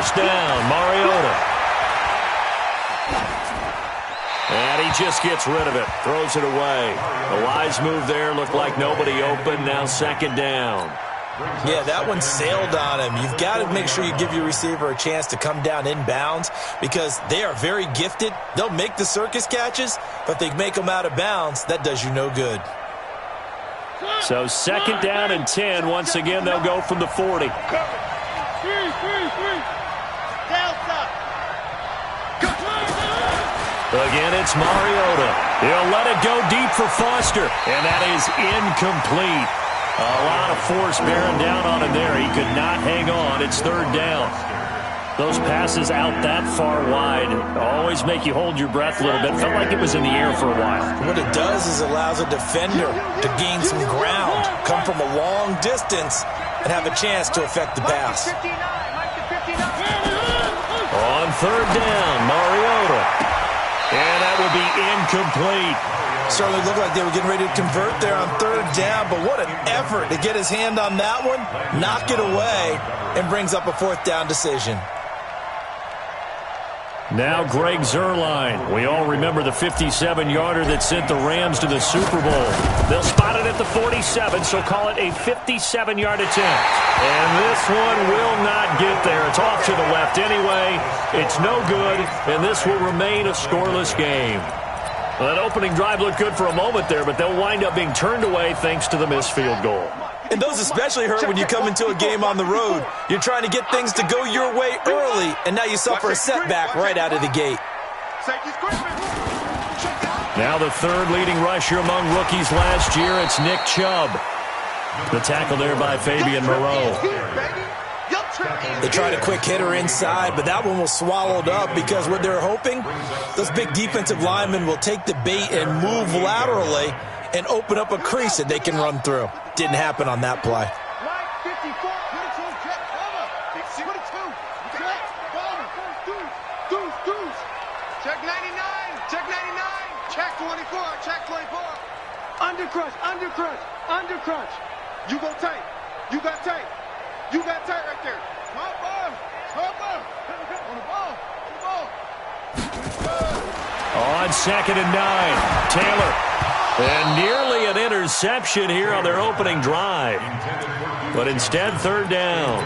first down. Mariota. And he just gets rid of it. Throws it away. A wise move there. Looked like nobody open. Now second down. Yeah, that one sailed on him. You've got to make sure you give your receiver a chance to come down inbounds because they are very gifted. They'll make the circus catches, but they make them out of bounds. That does you no good. So second down and 10. Once again, they'll go from the 40. Again, it's Mariota. He'll let it go deep for Foster, and that is incomplete. A lot of force bearing down on him there. He could not hang on. It's third down. Those passes out that far wide always make you hold your breath a little bit. Felt like it was in the air for a while. What it does is allows a defender to gain some ground, come from a long distance, and have a chance to affect the pass. On third down, Mariota. And that will be incomplete. Certainly looked like they were getting ready to convert there on third down, but what an effort to get his hand on that one, knock it away, and brings up a fourth down decision. Now Greg Zuerlein. We all remember the 57-yarder that sent the Rams to the Super Bowl. They'll spot it at the 47, so call it a 57-yard attempt. And this one will not get there. It's off to the left anyway. It's no good, and this will remain a scoreless game. Well, that opening drive looked good for a moment there, but they'll wind up being turned away thanks to the missed field goal. And those especially hurt when you come into a game on the road. You're trying to get things to go your way early, and now you suffer a setback right out of the gate. Now the third leading rusher among rookies last year, it's Nick Chubb. The tackle there by Fabian Moreau. They tried a quick hitter inside, but that one was swallowed up because what they're hoping, those big defensive linemen will take the bait and move laterally and open up a crease that they can run through. Didn't happen on that play. Check 99, check 99, check 24, check 24. Undercrunch, undercrunch, undercrunch. You go tight, you got tight, you got tight right there. Hop on the ball, on the ball. On second and 9, Taylor. And nearly an interception here on their opening drive. But instead, third down.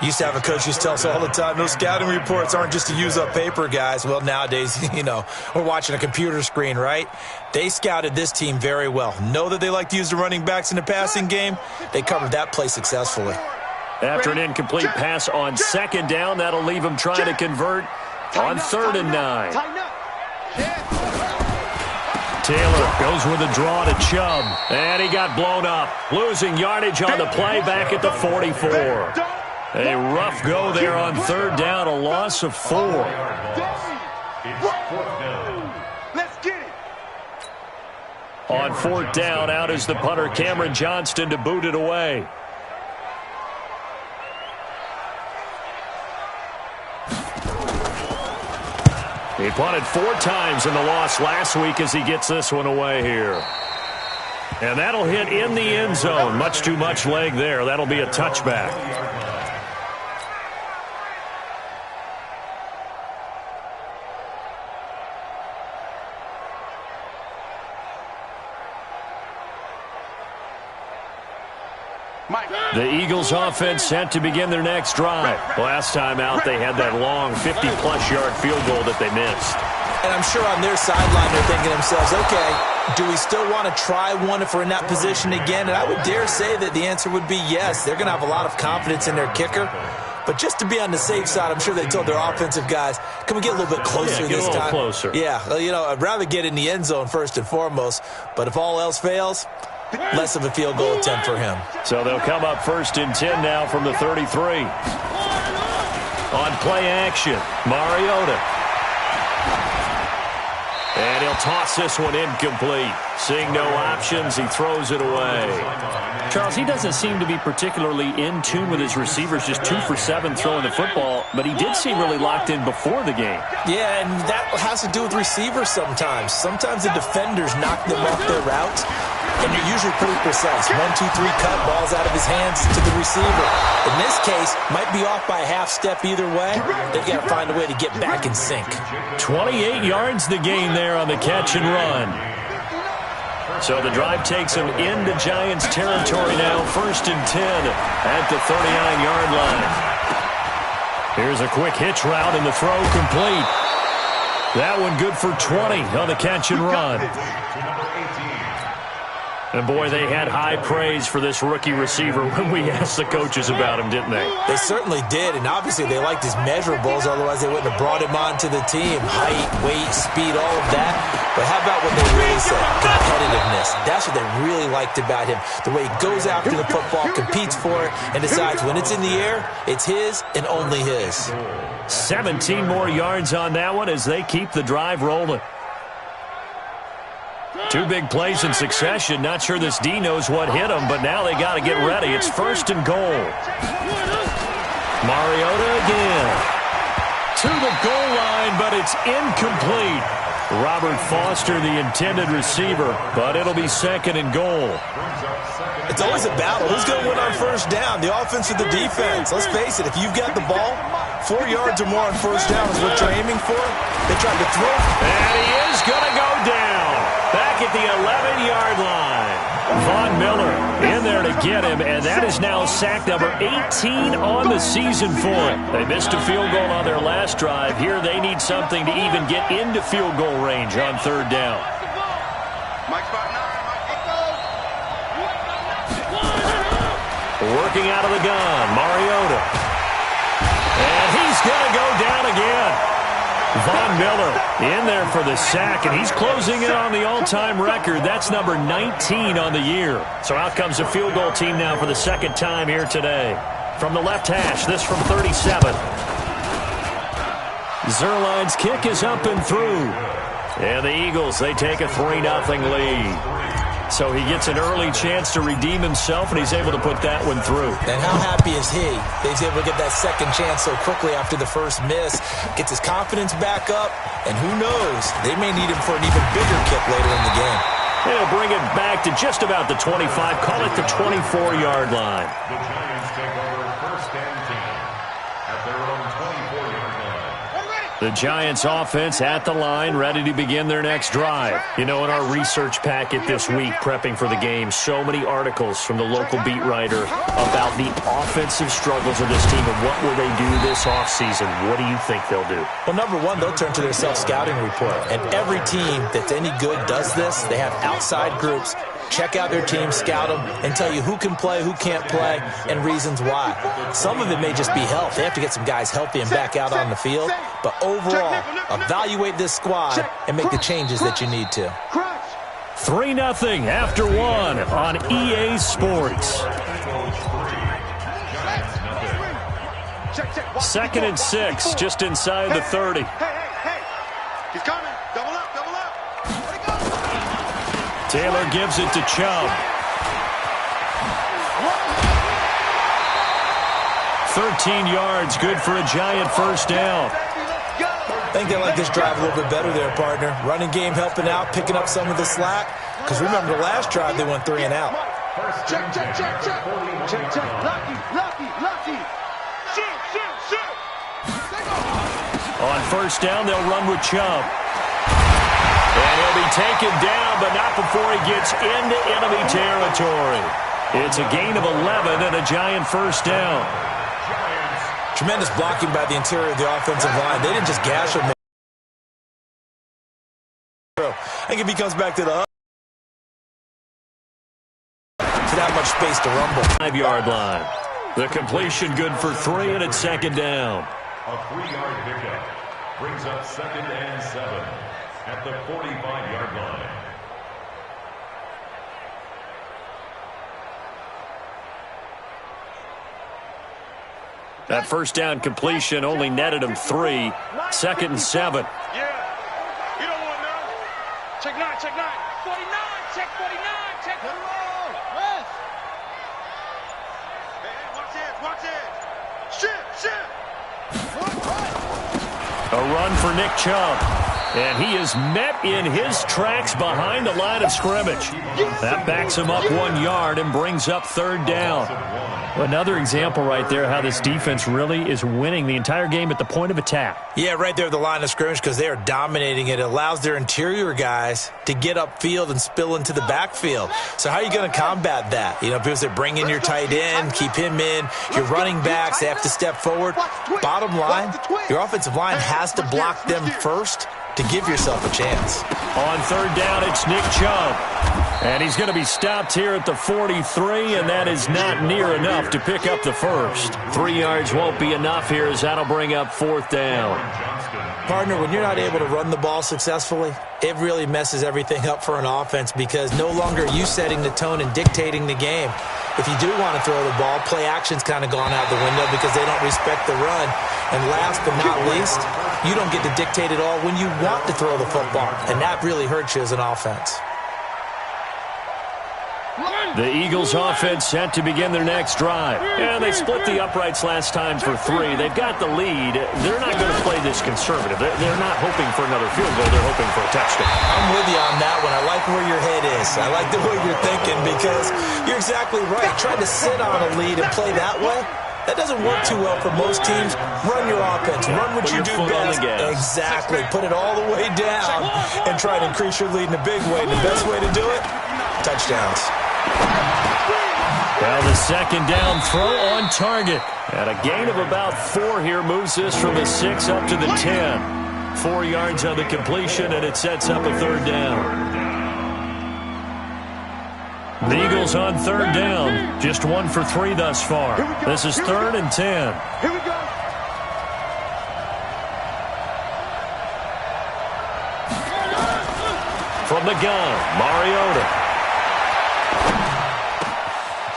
Used to have a coach used to tell us all the time, those scouting reports aren't just to use up paper, guys. Well, nowadays, we're watching a computer screen, right? They scouted this team very well. Know that they like to use the running backs in the passing game. They covered that play successfully. After an incomplete pass on second down, that'll leave them trying to convert on third and 9. Taylor goes with a draw to Chubb, and he got blown up. Losing yardage on the play back at the 44. A rough go there on third down, a loss of 4. Let's get it. On fourth down, out is the punter Cameron Johnston to boot it away. He punted 4 times in the loss last week as he gets this one away here. And that'll hit in the end zone. Much too much leg there. That'll be a touchback. The Eagles offense set to begin their next drive. Last time out, they had that long 50-plus yard field goal that they missed. And I'm sure on their sideline they're thinking to themselves, okay, do we still want to try one if we're in that position again? And I would dare say that the answer would be yes. They're going to have a lot of confidence in their kicker. But just to be on the safe side, I'm sure they told their offensive guys, can we get a little bit closer this time? Closer. Yeah, I'd rather get in the end zone first and foremost. But if all else fails, less of a field goal attempt for him. So they'll come up first and 10 now from the 33. On play action, Mariota. And he'll toss this one incomplete. Seeing no options, he throws it away. Charles, he doesn't seem to be particularly in tune with his receivers, just 2 for 7 throwing the football, but he did seem really locked in before the game. Yeah, and that has to do with receivers sometimes. Sometimes the defenders knock them off their routes. and you're usually pretty precise. 1, 2, 3 cut, balls out of his hands to the receiver. In this case, might be off by a half step either way. They've got to find a way to get back in sync. 28 yards the gain there on the catch and run. So the drive takes them into Giants territory now. 1st and 10 at the 39-yard line. Here's a quick hitch route, and the throw complete. That one good for 20 on the catch and run. And, boy, they had high praise for this rookie receiver when we asked the coaches about him, didn't they? They certainly did, and obviously they liked his measurables, otherwise they wouldn't have brought him onto the team. Height, weight, speed, all of that. But how about what they really said? Competitiveness. That's what they really liked about him. The way he goes after the football, competes for it, and decides when it's in the air, it's his and only his. 17 more yards on that one as they keep the drive rolling. 2 big plays in succession. Not sure this D knows what hit him, but now they got to get ready. It's 1st and goal. Mariota again. To the goal line, but it's incomplete. Robert Foster, the intended receiver, but it'll be 2nd and goal. It's always a battle. Who's going to win on 1st down, the offense or the defense? Let's face it, if you've got the ball, 4 yards or more on 1st down is what you're aiming for. They tried to throw. And he is going to go down. Back at the 11-yard line. Von Miller in there to get him, and that is now sack number 18 on the season for him. They missed a field goal on their last drive. Here they need something to even get into field goal range on 3rd down. Working out of the gun, Mariota. And he's going to go down again. Von Miller in there for the sack, and he's closing in on the all-time record. That's number 19 on the year. So out comes the field goal team now for the 2nd time here today. From the left hash, this from 37. Zerline's kick is up and through. And the Eagles, they take a 3-0 lead. So he gets an early chance to redeem himself, and he's able to put that one through. And how happy is he that he's able to get that 2nd chance so quickly after the first miss? Gets his confidence back up, and who knows, they may need him for an even bigger kick later in the game. He'll bring it back to just about the 25, call it the 24-yard line. The Giants take over 1st and 10 at their own 24-yard line. The Giants offense at the line, ready to begin their next drive. You know, in our research packet this week, prepping for the game, so many articles from the local beat writer about the offensive struggles of this team and what will they do this offseason. What do you think they'll do? Well, number one, they'll turn to their self-scouting report. And every team that's any good does this. They have outside groups. Check out their team, scout them, and tell you who can play, who can't play, and reasons why. Some of it may just be health. They have to get some guys healthy and back out on the field. But overall, evaluate this squad and make the changes that you need to. 3-0 after 1 on EA Sports. 2nd and 6, just inside the 30. Hey. He's coming. Double up. Taylor gives it to Chubb. 13 yards, good for a Giant 1st down. I think they like this drive a little bit better there, partner. Running game helping out, picking up some of the slack. Because remember, the last drive they went 3 and out. Check. Lucky. Shoot. On 1st down, they'll run with Chubb. And he'll be taken down, but not before he gets into enemy territory. It's a gain of 11 and a Giant 1st down. Tremendous blocking by the interior of the offensive line. They didn't just gash him. I think if he comes back to the to that much space to rumble. 5-yard line. The completion good for 3, and it's 2nd down. A 3-yard pickup brings up 2nd and 7 at the 45-yard line. That 1st down completion only netted him 3. 2nd and 7. Yeah. You don't want none. Check 9. 49. Check 49. Check the roll. West. Hey, watch it. Shit. A run for Nick Chubb. And he is met in his tracks behind the line of scrimmage. That backs him up 1 yard and brings up third down. Another example right there how this defense really is winning the entire game at the point of attack. Yeah, right there at the line of scrimmage because they are dominating it. It allows their interior guys to get upfield and spill into the backfield. So how are you going to combat that? You know, people say bring in your tight end, keep him in. Your running backs, they have to step forward. Bottom line, your offensive line has to block them first to give yourself a chance. On third down, it's Nick Chubb. And he's going to be stopped here at the 43, and that is not near enough to pick up the first. 3 yards won't be enough here as that'll bring up fourth down. Partner, when you're not able to run the ball successfully, it really messes everything up for an offense because no longer are you setting the tone and dictating the game. If you do want to throw the ball, play action's kind of gone out the window because they don't respect the run. And last but not least, you don't get to dictate it all when you want to throw the football. And that really hurts you as an offense. The Eagles offense set to begin their next drive. And they split the uprights last time for 3. They've got the lead. They're not going to play this conservative. They're not hoping for another field goal. They're hoping for a touchdown. I'm with you on that one. I like where your head is. I like the way you're thinking because you're exactly right. Trying to sit on a lead and play that way, that doesn't work too well for most teams. Run your offense. Run what you do best. Exactly. Put it all the way down and try to increase your lead in a big way. And the best way to do it, touchdowns. Well, the second down throw on target. And a gain of about 4 here moves this from the 6 up to the 10. 4 yards on the completion, and it sets up a third down. The Eagles on third down. Just 1 for 3 thus far. This is 3rd and 10. Here we go. From the gun, Mariota.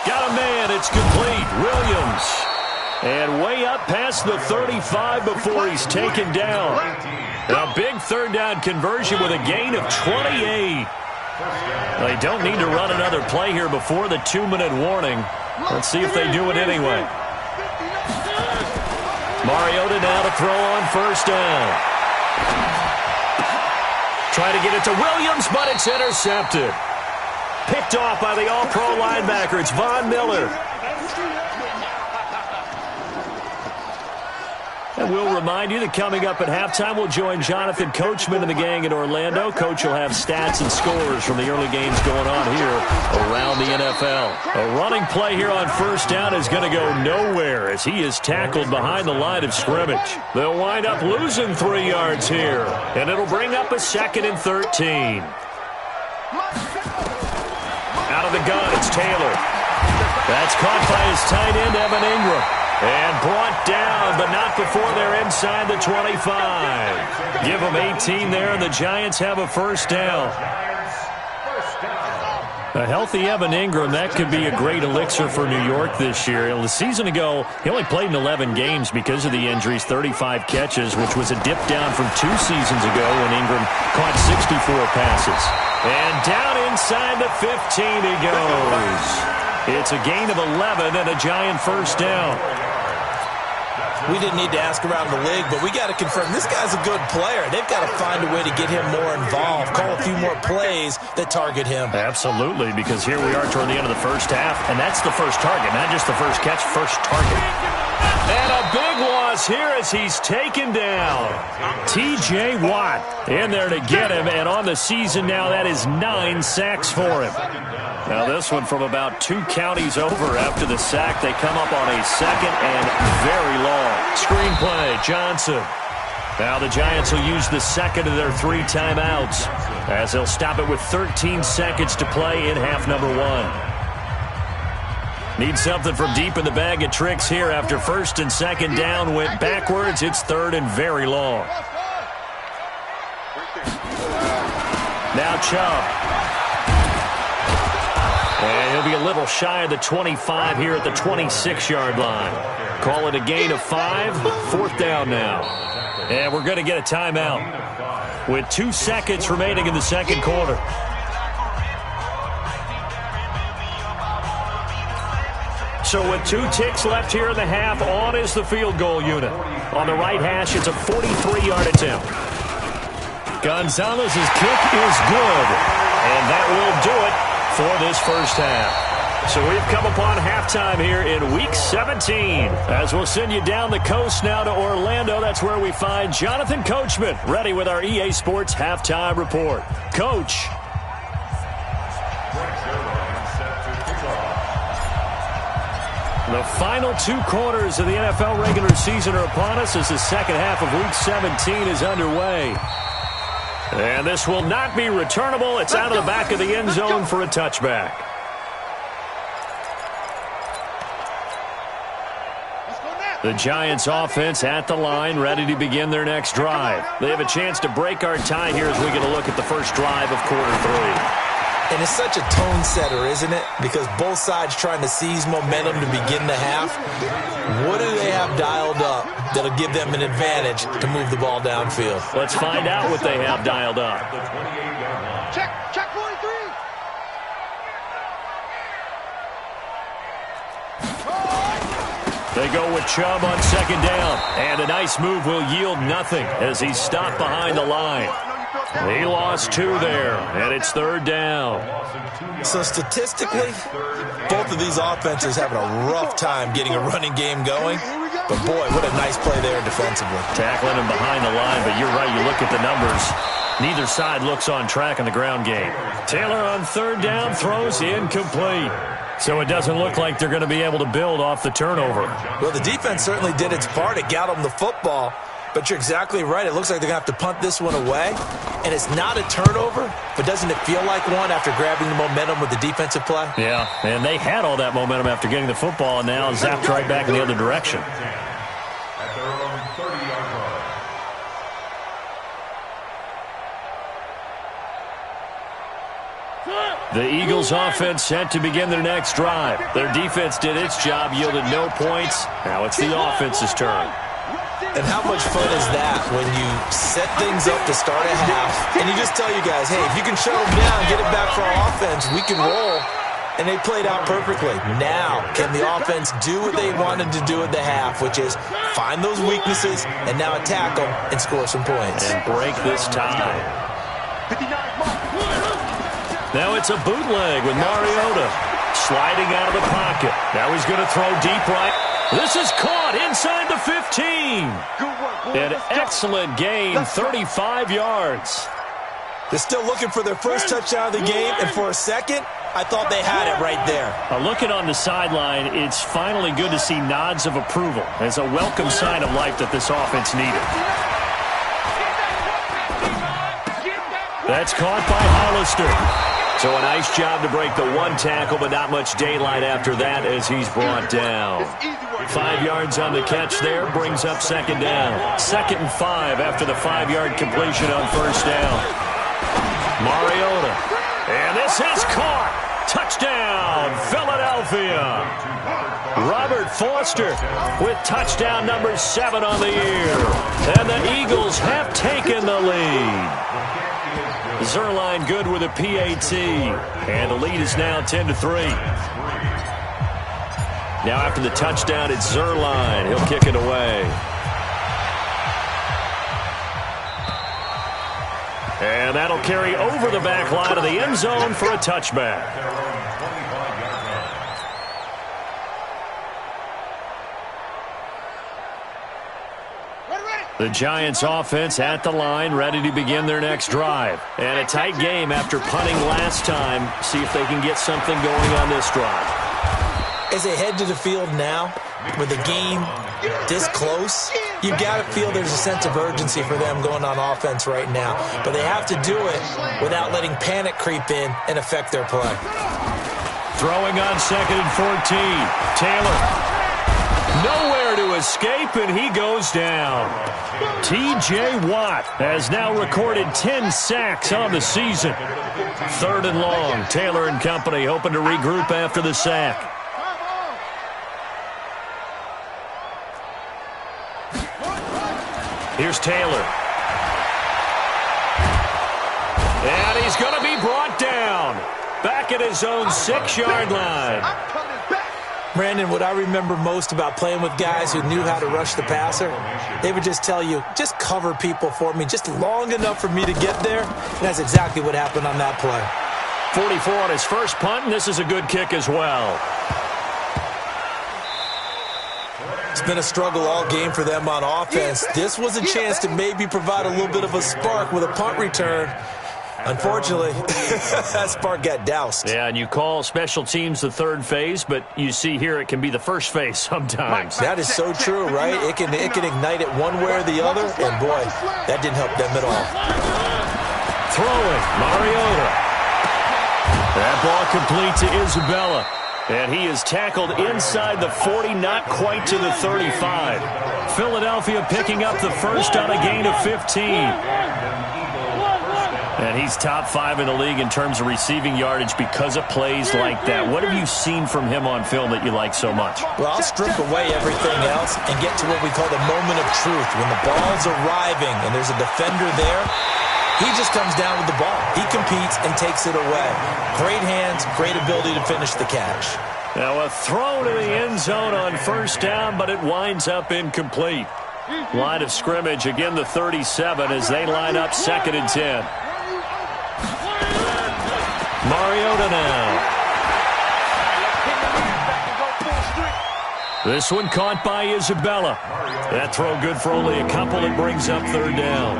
Got a man. It's complete. Williams. And way up past the 35 before he's taken down. A big third down conversion with a gain of 28. They don't need to run another play here before the 2-minute warning. Let's see if they do it anyway. Mariota now to throw on first down. Try to get it to Williams, but it's intercepted. Picked off by the all-pro linebacker. It's Von Miller. And we'll remind you that coming up at halftime, we'll join Jonathan Coachman and the gang in Orlando. Coach will have stats and scores from the early games going on here around the NFL. A running play here on first down is going to go nowhere as he is tackled behind the line of scrimmage. They'll wind up losing 3 yards here, and it'll bring up a 2nd and 13. Out of the gun, it's Taylor. That's caught by his tight end, Evan Ingram. And brought down, but not before they're inside the 25. Give them 18 there, and the Giants have a first down. A healthy Evan Ingram, that could be a great elixir for New York this year. A season ago, he only played in 11 games because of the injuries, 35 catches, which was a dip down from 2 seasons ago when Ingram caught 64 passes. And down inside the 15 he goes. It's a gain of 11 and a Giant first down. We didn't need to ask around the league, but we got to confirm this guy's a good player. They've got to find a way to get him more involved, call a few more plays that target him. Absolutely, because here we are toward the end of the first half, and that's the first target, not just the first catch, first target. And a big loss here as he's taken down. T.J. Watt in there to get him, and on the season now, that is 9 sacks for him. Now this one from about 2 counties over after the sack. They come up on a second and very long. Screenplay, Johnson. Now the Giants will use the second of their 3 timeouts as they'll stop it with 13 seconds to play in half number 1. Need something from deep in the bag of tricks here after first and second down went backwards. It's 3rd and very long. Now Chubb. And he'll be a little shy of the 25 here at the 26-yard line. Call it a gain of 5. 4th down now. And we're going to get a timeout with 2 seconds remaining in the second quarter. So with 2 ticks left here in the half, on is the field goal unit. On the right hash, it's a 43-yard attempt. Gonzalez's kick is good. And that will do it for this first half. So we've come upon halftime here in Week 17. As we'll send you down the coast now to Orlando, that's where we find Jonathan Coachman, ready with our EA Sports Halftime Report. Coach. The final 2 quarters of the NFL regular season are upon us as the second half of Week 17 is underway. And this will not be returnable. It's out of the back of the end zone for a touchback. The Giants offense at the line, ready to begin their next drive. They have a chance to break our tie here as we get a look at the first drive of quarter 3. And it's such a tone setter, isn't it? Because both sides trying to seize momentum to begin the half. What do they have dialed up that'll give them an advantage to move the ball downfield? Let's find out what they have dialed up. Check 43. They go with Chubb on second down. And a nice move will yield nothing as he's stopped behind the line. He lost 2 there, and it's third down. So statistically, both of these offenses having a rough time getting a running game going. But boy, what a nice play there defensively. Tackling him behind the line, but you're right, you look at the numbers. Neither side looks on track in the ground game. Taylor on third down throws incomplete. So it doesn't look like they're going to be able to build off the turnover. Well, the defense certainly did its part. It got them the football. But you're exactly right. It looks like they're going to have to punt this one away. And it's not a turnover, but doesn't it feel like one after grabbing the momentum with the defensive play? Yeah, and they had all that momentum after getting the football and now zapped right back in the other direction. At their own 30-yard line. The Eagles offense set to begin their next drive. Their defense did its job, yielded no points. Now it's the offense's turn. And how much fun is that when you set things up to start a half and you just tell you guys, hey, if you can shut them down, get it back for our offense, we can roll. And they played out perfectly. Now, can the offense do what they wanted to do at the half, which is find those weaknesses and now attack them and score some points. And break this tie. Now it's a bootleg with Mariota sliding out of the pocket. Now he's going to throw deep right. This is caught inside the 15. An excellent gain, 35 yards. They're still looking for their first touchdown of the game, and for a second, I thought they had it right there. Looking on the sideline, it's finally good to see nods of approval as a welcome sign of life that this offense needed. That's caught by Hollister. So a nice job to break the one tackle, but not much daylight after that as he's brought down. 5 yards on the catch there, brings up second down. 2nd and 5 after the 5-yard completion on first down. Mariota. And this is caught. Touchdown, Philadelphia. Robert Foster with touchdown number 7 on the year. And the Eagles have taken the lead. Zerline good with a PAT. And the lead is now 10-3. Now after the touchdown, it's Zerline. He'll kick it away. And that'll carry over the back line of the end zone for a touchback. The Giants offense at the line, ready to begin their next drive. And a tight game after punting last time. See if they can get something going on this drive. As they head to the field now, with the game this close, you've got to feel there's a sense of urgency for them going on offense right now. But they have to do it without letting panic creep in and affect their play. Throwing on 2nd and 14. Taylor. Nowhere to escape, and he goes down. T.J. Watt has now recorded 10 sacks on the season. 3rd and long. Taylor and company hoping to regroup after the sack. Here's Taylor. And he's going to be brought down. Back at his own 6-yard line. Brandon, what I remember most about playing with guys who knew how to rush the passer, they would just tell you, just cover people for me, just long enough for me to get there. And that's exactly what happened on that play. 44 on his first punt, and this is a good kick as well. It's been a struggle all game for them on offense. This was a chance to maybe provide a little bit of a spark with a punt return. Unfortunately, that spark got doused. Yeah, and you call special teams the third phase, but you see here it can be the first phase sometimes. That is so true, right? It can ignite it one way or the other, and boy, that didn't help them at all. Throwing, Mariota. That ball complete to Isabella. And he is tackled inside the 40, not quite to the 35. Philadelphia picking up the first on a gain of 15. And he's top 5 in the league in terms of receiving yardage because of plays like that. What have you seen from him on film that you like so much? Well, I'll strip away everything else and get to what we call the moment of truth. When the ball's arriving and there's a defender there, he just comes down with the ball. He competes and takes it away. Great hands, great ability to finish the catch. Now a throw to the end zone on first down, but it winds up incomplete. Line of scrimmage, again the 37 as they line up 2nd and 10. Mariota now. This one caught by Isabella. That throw good for only a couple. It brings up 3rd down.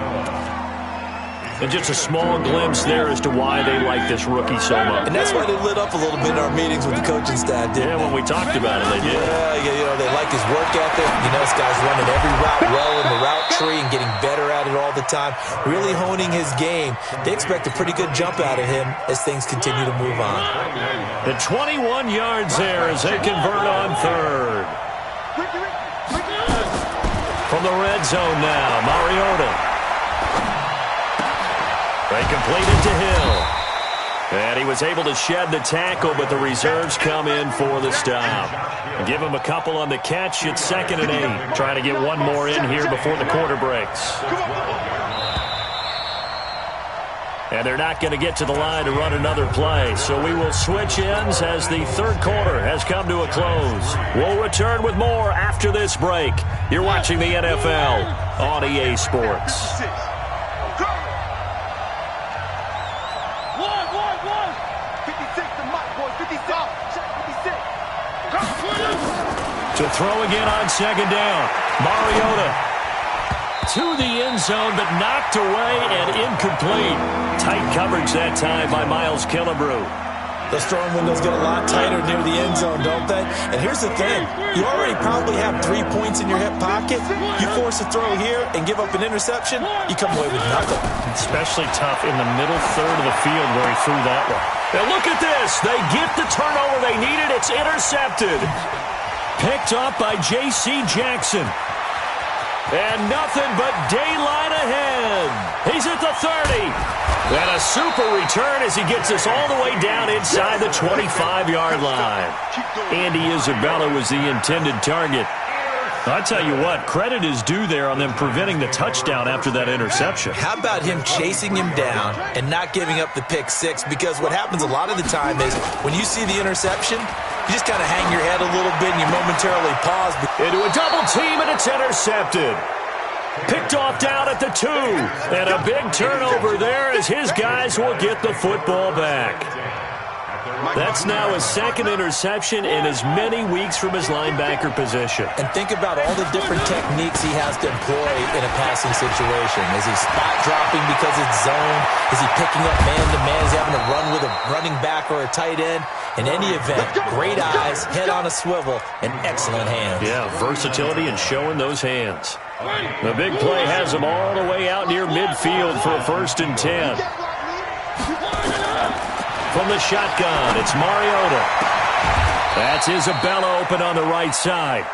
And just a small glimpse there as to why they like this rookie so much. And that's why they lit up a little bit in our meetings with the coaching staff, didn't they? When we talked about it, they did. Yeah, they like his work ethic. This guy's running every route well in the route tree and getting better at it all the time, really honing his game. They expect a pretty good jump out of him as things continue to move on. The 21 yards there as they convert on 3rd. From the red zone now, Mariota. They complete it to Hill. And he was able to shed the tackle, but the reserves come in for the stop. Give him a couple on the catch. It's 2nd and 8. Trying to get one more in here before the quarter breaks. And they're not going to get to the line to run another play. So we will switch ends as the 3rd quarter has come to a close. We'll return with more after this break. You're watching the NFL on EA Sports. To throw again on 2nd down. Mariota to the end zone, but knocked away and incomplete. Tight coverage that time by Miles Killebrew. Those throwing windows get a lot tighter near the end zone, don't they? And here's the thing. You already probably have 3 points in your hip pocket. You force a throw here and give up an interception, you come away with nothing. Especially tough in the middle third of the field where he threw that one. Now look at this. They get the turnover they needed. It's intercepted. Picked up by J.C. Jackson. And nothing but daylight ahead. He's at the 30. And a super return as he gets us all the way down inside the 25-yard line. Andy Isabella was the intended target. I tell you what, credit is due there on them preventing the touchdown after that interception. How about him chasing him down and not giving up the pick six? Because what happens a lot of the time is when you see the interception, you just kind of hang your head a little bit and you momentarily pause. Into a double team and it's intercepted. Picked off down at the 2. And a big turnover there as his guys will get the football back. That's now his 2nd interception in as many weeks from his linebacker position. And think about all the different techniques he has to employ in a passing situation. Is he spot dropping because it's zone? Is he picking up man-to-man? Is he having to run with a running back or a tight end? In any event, great eyes, head on a swivel, and excellent hands. Yeah, versatility and showing those hands. The big play has him all the way out near midfield for a 1st and 10. From the shotgun, it's Mariota. That's Isabella open on the right side.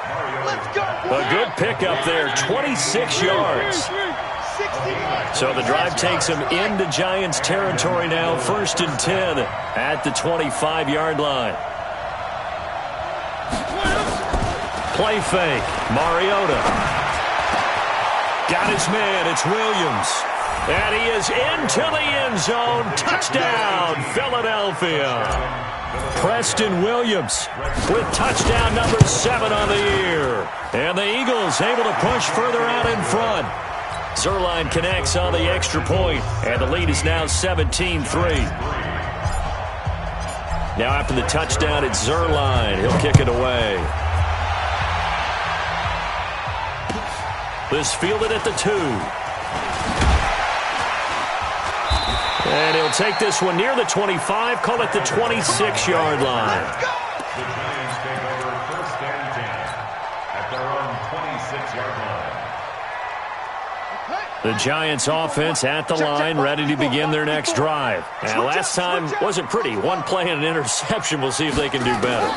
A good pickup there, 26 yards. So the drive takes him into Giants territory now, 1st and 10 at the 25-yard line. Play fake, Mariota. Got his man, it's Williams. And he is into the end zone. Touchdown, Philadelphia. Preston Williams with touchdown number 7 on the year. And the Eagles able to push further out in front. Zerline connects on the extra point, and the lead is now 17-3. Now after the touchdown, it's Zerline. He'll kick it away. This fielded at the 2. And he'll take this one near the 25, call it the 26-yard line. The Giants take over 1st and 10 at their own 26-yard line. The Giants offense at the line, ready to begin their next drive. And last time wasn't pretty. One play and an interception. We'll see if they can do better.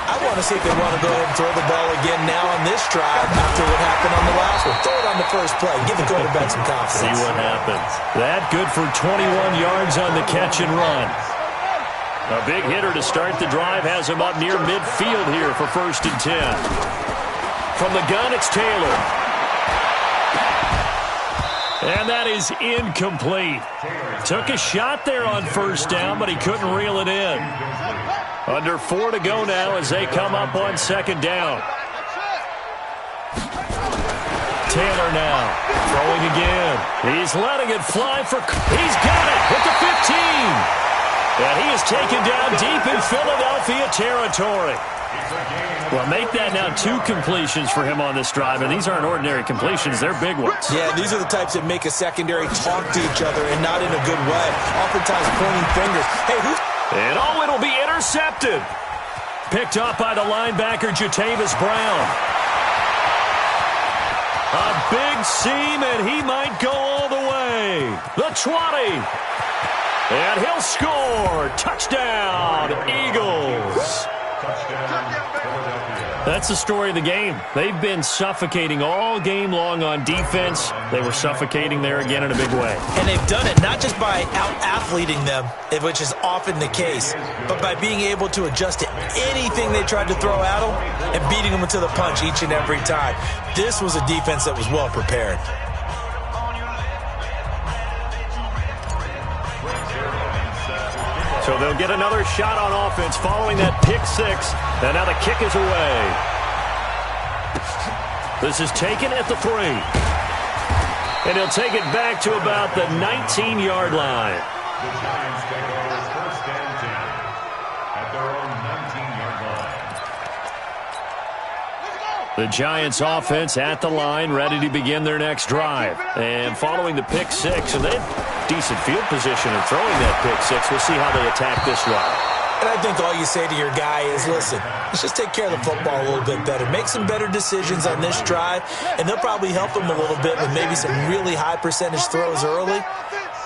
I want to see if they want to go ahead and throw the ball again now on this drive after what happened on the last one. Throw it on the first play. Give the quarterback some confidence. See what happens. That good for 21 yards on the catch and run. A big hitter to start the drive has him up near midfield here for 1st and 10. From the gun, it's Taylor. And that is incomplete. Took a shot there on 1st down, but he couldn't reel it in. Under 4 to go now as they come up on 2nd down. Taylor now throwing again. He's letting it fly for... He's got it with the 15. And he is taken down deep in Philadelphia territory. Well, make that now 2 completions for him on this drive, and these aren't ordinary completions. They're big ones. Yeah, these are the types that make a secondary talk to each other and not in a good way. Oftentimes pointing fingers. Hey, who's... And it'll be intercepted. Picked up by the linebacker, Jatavis Brown. A big seam, and he might go all the way. The 20. And he'll score. Touchdown, Eagles. That's the story of the game. They've been suffocating all game long on defense. They were suffocating there again in a big way. And they've done it not just by out-athleting them, which is often the case, but by being able to adjust to anything they tried to throw at them and beating them to the punch each and every time. This was a defense that was well prepared. So they'll get another shot on offense following that pick 6. And now the kick is away. This is taken at the 3. And he'll take it back to about the 19-yard line. The Giants take over 1st and 10 at their own 19-yard line. The Giants offense at the line, ready to begin their next drive. And following the pick 6, and they have decent field position in throwing that pick 6. We'll see how they attack this drive. And I think all you say to your guy is, listen, let's just take care of the football a little bit better. Make some better decisions on this drive, and they'll probably help him a little bit with maybe some really high percentage throws early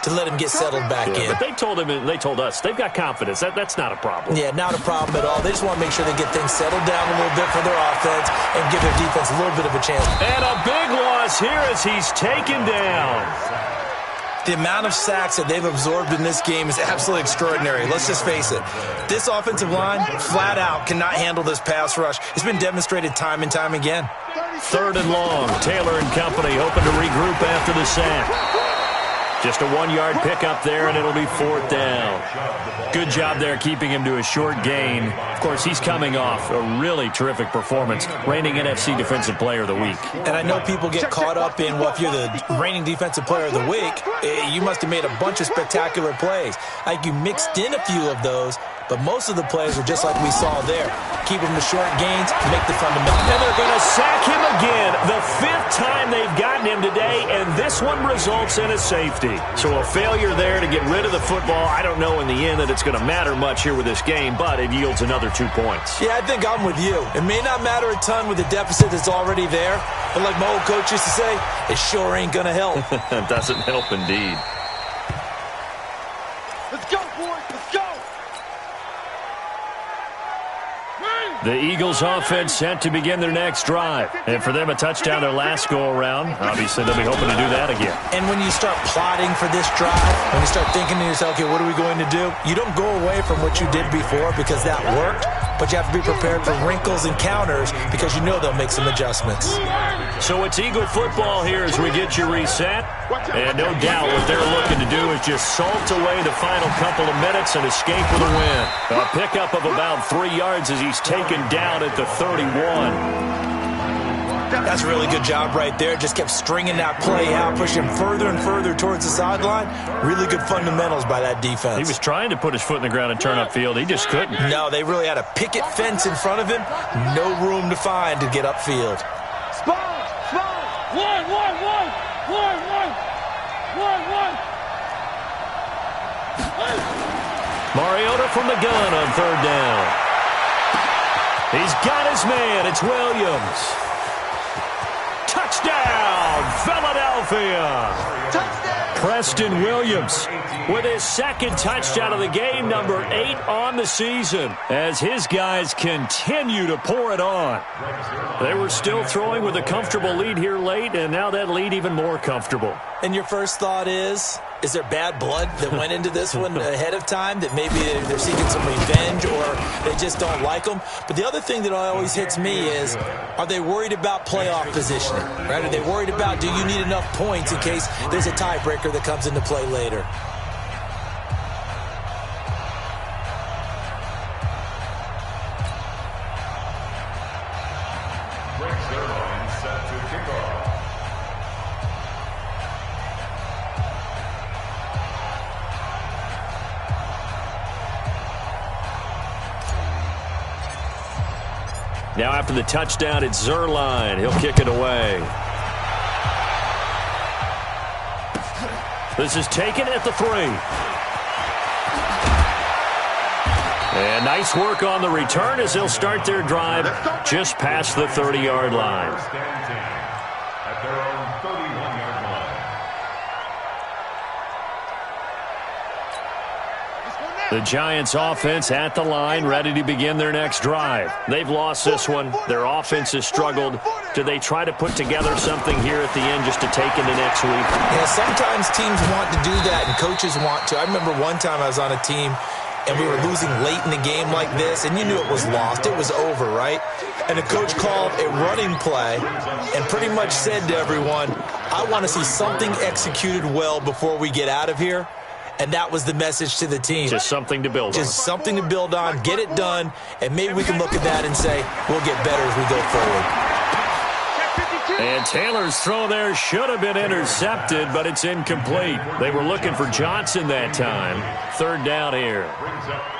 to let him get settled back in. But they told us, they've got confidence. That's not a problem. Yeah, not a problem at all. They just want to make sure they get things settled down a little bit for their offense and give their defense a little bit of a chance. And a big loss here as he's taken down. The amount of sacks that they've absorbed in this game is absolutely extraordinary. Let's just face it. This offensive line, flat out, cannot handle this pass rush. It's been demonstrated time and time again. 3rd and long. Taylor and company hoping to regroup after the sack. Just a 1-yard pickup there, and it'll be 4th down. Good job there keeping him to a short gain. Of course, he's coming off a really terrific performance, reigning NFC Defensive Player of the Week. And I know people get caught up in, well, if you're the reigning Defensive Player of the Week, you must have made a bunch of spectacular plays. Like you mixed in a few of those, but most of the plays are just like we saw there. Keep them to short gains, make the fundamentals. And they're going to sack him again. The 5th time they've gotten him today, and this one results in a safety. So a failure there to get rid of the football. I don't know in the end that it's going to matter much here with this game, but it yields another 2 points. Yeah, I think I'm with you. It may not matter a ton with the deficit that's already there, but like my old coach used to say, it sure ain't going to help. It doesn't help indeed. Let's go, boys. Let's go. The Eagles offense set to begin their next drive. And for them, a touchdown their last go-around. Obviously, they'll be hoping to do that again. And when you start plotting for this drive, when you start thinking to yourself, okay, what are we going to do? You don't go away from what you did before because that worked. but you have to be prepared for wrinkles and counters because you know they'll make some adjustments. So it's Eagle football here as we get you reset. And no doubt what they're looking to do is just salt away the final couple of minutes and escape with a win. A pickup of about 3 yards as he's taken down at the 31. That's a really good job right there. Just kept stringing that play out, pushing further and further towards the sideline. Really good fundamentals by that defense. He was trying to put his foot in the ground and turn upfield. He just couldn't. No, they really had a picket fence in front of him. No room to find to get upfield. Mariota from the gun on third down. He's got his man. It's Williams. Touchdown, Philadelphia. Touchdown. Preston Williams with his second touchdown of the game, number 8 on the season, as his guys continue to pour it on. They were still throwing with a comfortable lead here late, and now that lead even more comfortable. And your first thought is there bad blood that went into this one ahead of time, that maybe they're seeking some revenge or they just don't like them? But the other thing that always hits me is, are they worried about playoff positioning? Right? Are they worried about, do you need enough points in case there's a tiebreaker that comes into play later? Now after the touchdown, it's Zerline. He'll kick it away. This is taken at the 3. And nice work on the return as they'll start their drive just past the 30-yard line. At their own 31-yard line. The Giants offense at the line, ready to begin their next drive. They've lost this one. Their offense has struggled. Do they try to put together something here at the end just to take into next week? Yeah, sometimes teams want to do that and coaches want to. I remember one time I was on a team and we were losing late in the game like this, and you knew it was lost. It was over, right? And the coach called a running play and pretty much said to everyone, I want to see something executed well before we get out of here. And that was the message to the team. Just something to build on. Just something to build on, get it done, and maybe we can look at that and say, we'll get better as we go forward. And Taylor's throw there should have been intercepted, but it's incomplete. They were looking for Johnson that time. Third down here.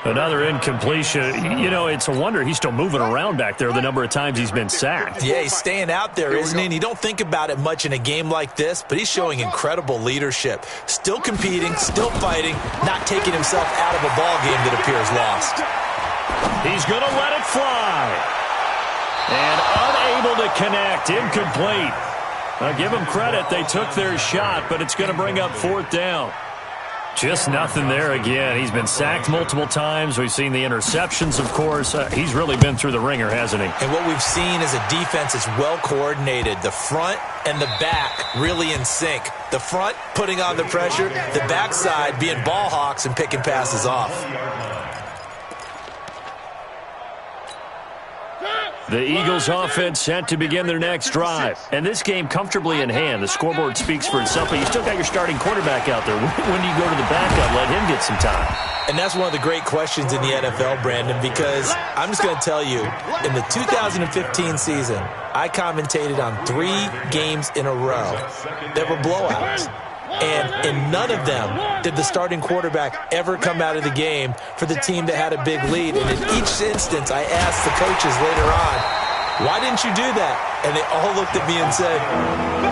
Another incompletion. You know, it's a wonder he's still moving around back there the number of times he's been sacked. Yeah, he's staying out there, isn't he? And you don't think about it much in a game like this, but he's showing incredible leadership. Still competing, still fighting, not taking himself out of a ball game that appears lost. He's going to let it fly. And unable to connect, incomplete. I'll give them credit. They took their shot, but it's going to bring up fourth down. Just nothing there again. He's been sacked multiple times. We've seen the interceptions, of course. He's really been through the ringer, hasn't he? And what we've seen is a defense that's well coordinated. The front and the back really in sync. The front putting on the pressure, the backside being ball hawks and picking passes off. The Eagles offense set to begin their next drive. And this game comfortably in hand. The scoreboard speaks for itself, but you still got your starting quarterback out there. When do you go to the backup, let him get some time? And that's one of the great questions in the NFL, Brandon, because I'm just going to tell you, in the 2015 season, I commentated on 3 games in a row that were blowouts. And in none of them did the starting quarterback ever come out of the game for the team that had a big lead. And in each instance, I asked the coaches later on, why didn't you do that? And they all looked at me and said,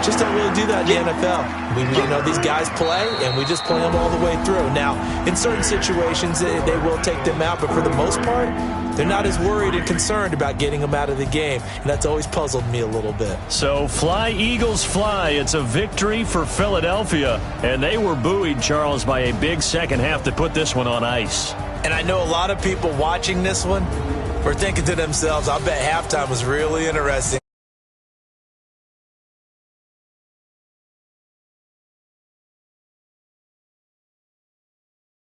just don't really do that in the NFL. These guys play, and we just play them all the way through. Now, in certain situations, they will take them out, but for the most part, they're not as worried and concerned about getting them out of the game, and that's always puzzled me a little bit. So fly, Eagles, fly. It's a victory for Philadelphia, and they were buoyed, Charles, by a big second half to put this one on ice. And I know a lot of people watching this one were thinking to themselves, I bet halftime was really interesting.